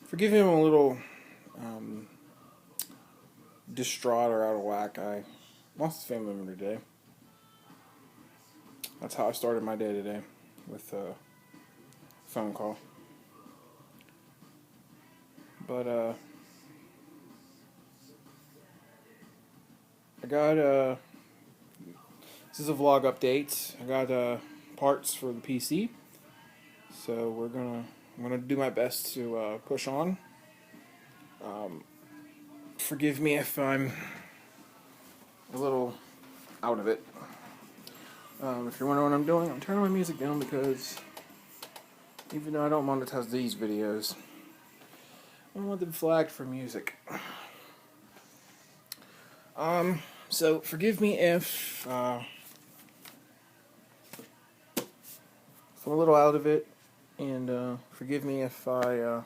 Forgive me, I'm a little distraught or out of whack. I lost a family member today. That's how I started my day today, with a phone call. But I got this is a vlog update. I got parts for the PC, so I'm gonna do my best to push on. Forgive me if I'm a little out of it. If you're wondering what I'm doing, I'm turning my music down because even though I don't monetize these videos, I don't want them flagged for music. So forgive me if I'm a little out of it, and forgive me if I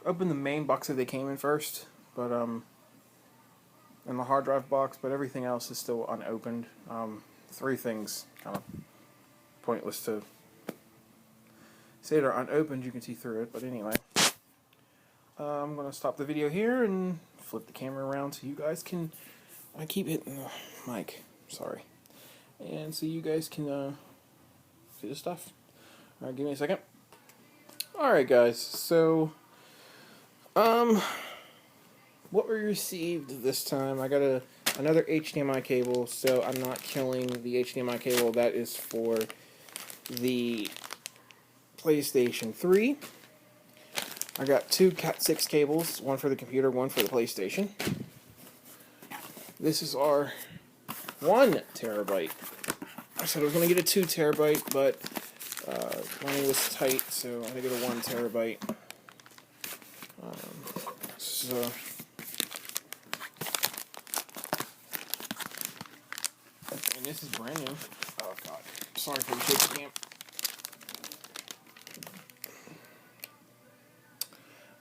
opened the main box that they came in first, but in the hard drive box, but everything else is still unopened. Three things kind of pointless to say they're unopened. You can see through it, but anyway, I'm gonna stop the video here and flip the camera around so you guys can. I keep hitting the mic. Sorry, and so you guys can see the stuff. All right, give me a second. All right, guys. So, what we received this time, I got another HDMI cable, so I'm not killing the HDMI cable. That is for the PlayStation 3. I got two Cat6 cables, one for the computer, one for the PlayStation. This is our 1 terabyte. I said I was going to get a 2 terabyte, but money was tight, so I get a 1 terabyte. So and this is brand new. Oh god, sorry for the shaky cam.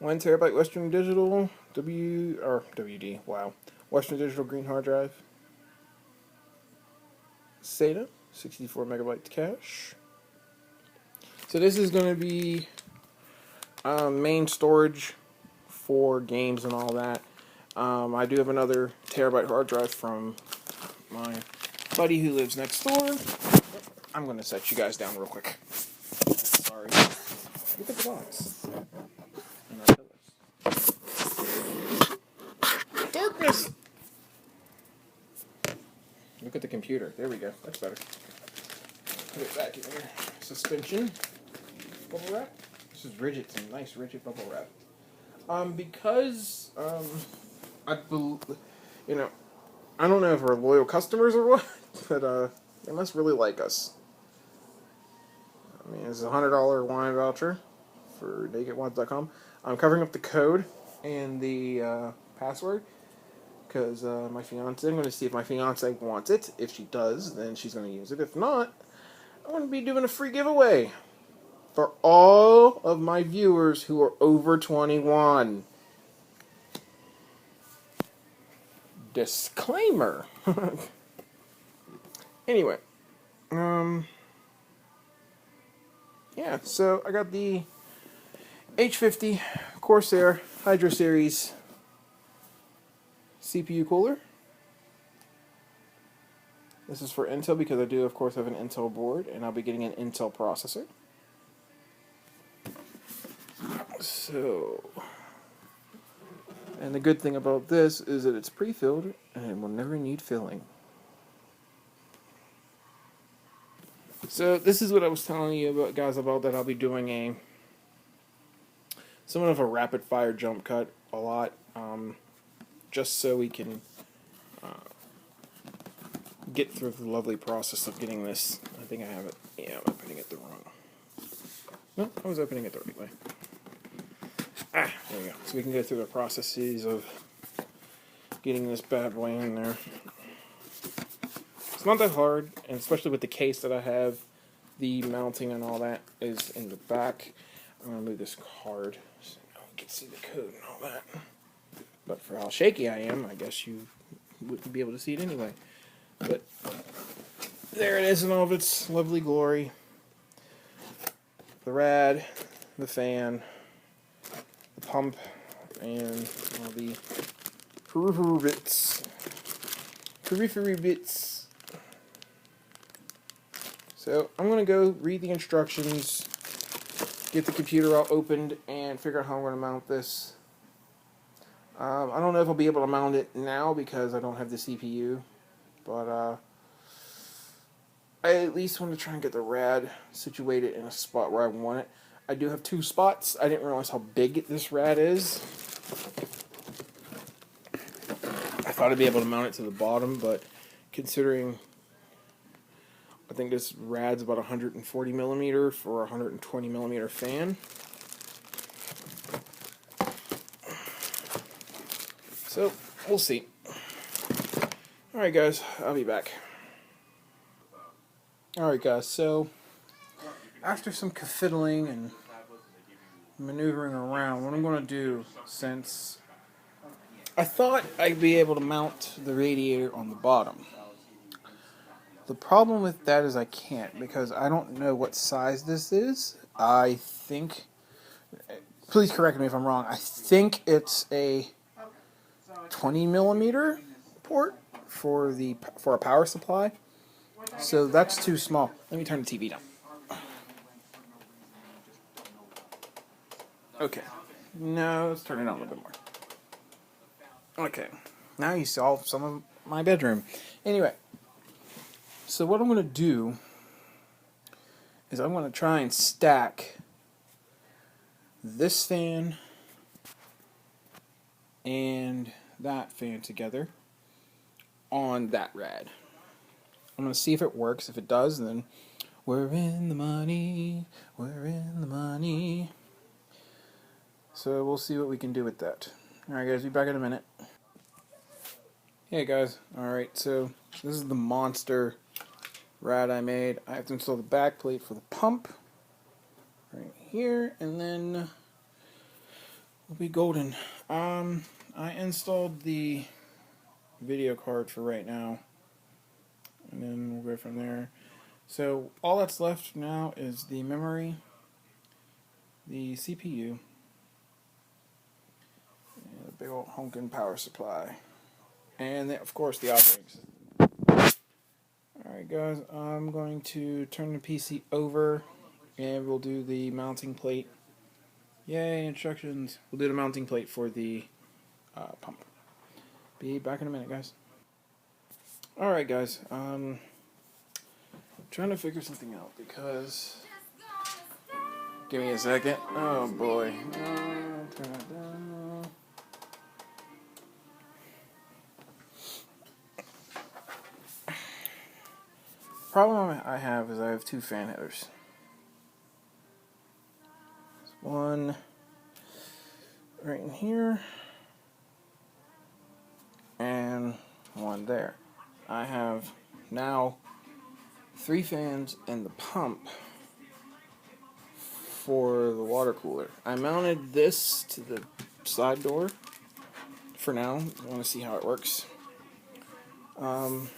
1 terabyte Western Digital WD. Wow, Western Digital green hard drive. SATA 64 megabytes cache. So this is going to be main storage for games and all that. I do have another terabyte hard drive from my buddy who lives next door. I'm going to set you guys down real quick. Sorry. Look at the box. And our pillows. Darkness! Look at the computer. There we go. That's better. Put it back in here. Suspension. Bubble wrap. This is rigid. Some nice rigid bubble wrap. Because I don't know if we're loyal customers or what, but they must really like us. I mean, it's a $100 wine voucher for nakedwines.com. I'm covering up the code and the password because my fiance. I'm going to see if my fiance wants it. If she does, then she's going to use it. If not, I'm going to be doing a free giveaway for all of my viewers who are over 21. Disclaimer. Anyway, yeah, so I got the H50 Corsair Hydro Series CPU cooler. This is for Intel because I do, of course, have an Intel board, and I'll be getting an Intel processor. So, and the good thing about this is that it's pre-filled and it will never need filling. So this is what I was telling you about, guys, about that I'll be doing somewhat of a rapid fire jump cut a lot, just so we can get through the lovely process of getting this. I think I have it. Yeah, I'm opening it the wrong. No, I was opening it the right way. There we go. So we can go through the processes of getting this bad boy in there. It's not that hard, and especially with the case that I have, the mounting and all that is in the back. I'm going to move this card so you can see the code and all that. But for how shaky I am, I guess you wouldn't be able to see it anyway. But there it is in all of its lovely glory. The rad, the fan, the pump, and all the peripheral bits. So I'm going to go read the instructions, get the computer all opened, and figure out how I'm going to mount this. I don't know if I'll be able to mount it now because I don't have the CPU, but I at least want to try and get the rad situated in a spot where I want it. I do have 2 spots. I didn't realize how big this rad is. I thought I'd be able to mount it to the bottom, but considering I think this rad's about 140 millimeter for a 120 millimeter fan. So, we'll see. Alright guys, I'll be back. Alright guys, so after some fiddling and maneuvering around, what I'm going to do, since I thought I'd be able to mount the radiator on the bottom. The problem with that is I can't, because I don't know what size this is. I think, please correct me if I'm wrong, I think it's a 20 millimeter port for a power supply. So that's too small. Let me turn the TV down. Okay. No, let's turn it on a little bit more. Okay. Now you saw some of my bedroom. Anyway. So what I'm going to do is I'm going to try and stack this fan and that fan together on that rad. I'm going to see if it works. If it does, then we're in the money. We're in the money. So we'll see what we can do with that. Alright guys, be back in a minute. Hey guys. Alright, so this is the monster rad I made. I have to install the back plate for the pump right here, and then we'll be golden. I installed the video card for right now, and then we'll go from there. So all that's left now is the memory, the CPU, and the big old honkin' power supply, and then, of course, the operating system. Alright guys, I'm going to turn the PC over and we'll do the mounting plate. Yay, instructions. We'll do the mounting plate for the pump. Be back in a minute, guys. Alright guys, trying to figure something out because... Give me a second. Oh boy. Turn it down. Problem I have is I have 2 fan headers. There's one right in here and one there. I have now 3 fans and the pump for the water cooler. I mounted this to the side door for now. I want to see how it works. As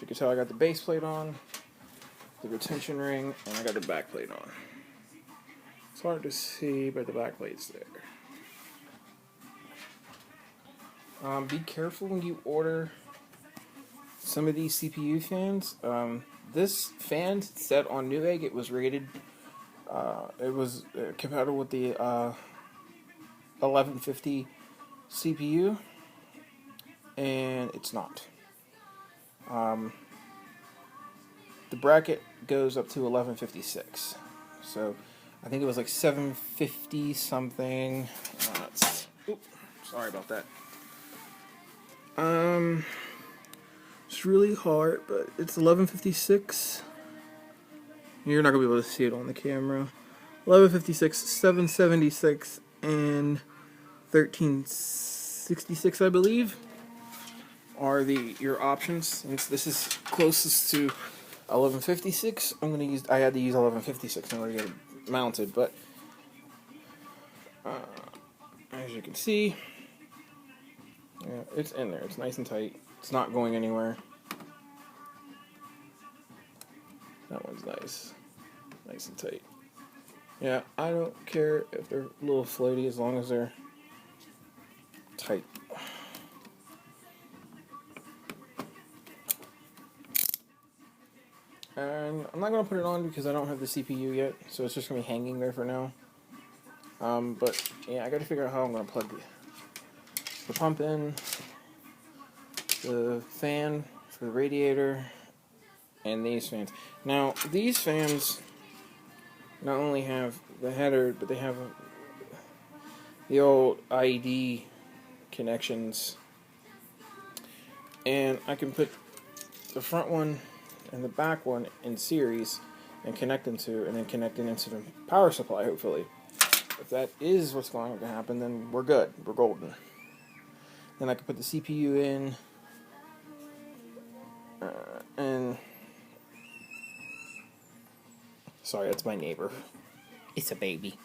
you can tell, I got the base plate on, the retention ring, and I got the back plate on. It's hard to see, but the back plate's there. Be careful when you order some of these CPU fans. This fan set on Newegg, it was rated, it was compatible with the 1150 CPU, and it's not. The bracket goes up to 1156, so I think it was like 750 something. Sorry about that. It's really hard, but it's 1156. You're not gonna be able to see it on the camera. 1156, 776, and 1366, I believe, are your options. Since this is closest to 1156, I had to use 1156 in order to get it mounted, but as you can see, yeah, it's in there. It's nice and tight. It's not going anywhere. That one's nice and tight. Yeah, I don't care if they're a little floaty as long as they're tight. And I'm not going to put it on because I don't have the CPU yet, so it's just going to be hanging there for now. But yeah, I got to figure out how I'm going to plug the pump in, the fan for the radiator, and these fans. Now, these fans not only have the header, but they have the old IED connections. And I can put the front one and the back one in series and connect them to, and then connect it into the power supply, hopefully. If that is what's going to happen, then we're good. We're golden. Then I can put the CPU in, and... Sorry, that's my neighbor. It's a baby.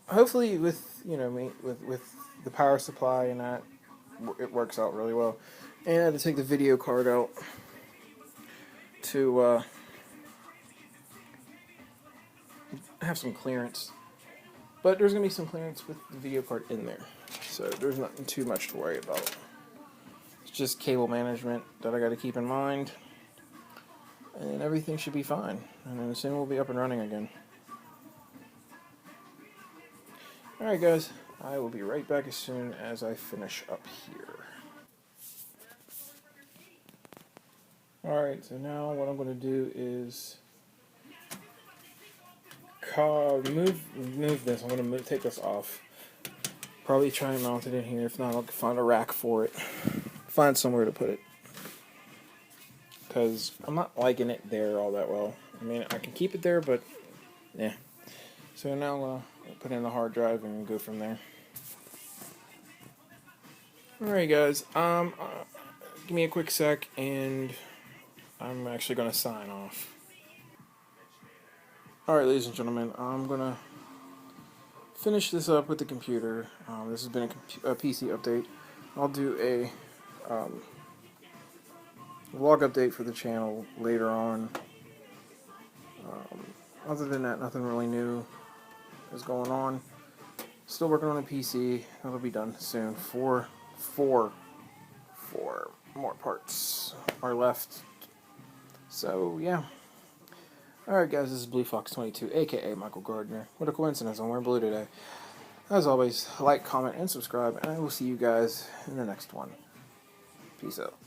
Hopefully with, you know, with the power supply and that, it works out really well. And I had to take the video card out to have some clearance. But there's going to be some clearance with the video card in there. So there's nothing too much to worry about. It's just cable management that I got to keep in mind. And everything should be fine. And then soon we'll be up and running again. Alright guys, I will be right back as soon as I finish up here. Alright, so now what I'm going to do is move this. I'm going to take this off. Probably try and mount it in here. If not, I'll find a rack for it. Find somewhere to put it. Because I'm not liking it there all that well. I mean, I can keep it there, but yeah. So now I'm going to put in the hard drive and go from there. Alright guys, give me a quick sec and I'm actually going to sign off. Alright ladies and gentlemen, I'm going to finish this up with the computer. This has been a PC update. I'll do a vlog update for the channel later on. Other than that, nothing really new is going on. Still working on a PC. That'll be done soon. Four more parts are left. So yeah. Alright guys, this is Blue Fox 22, aka Michael Gardner. What a coincidence, I'm wearing blue today. As always, like, comment, and subscribe, and I will see you guys in the next one. Peace out.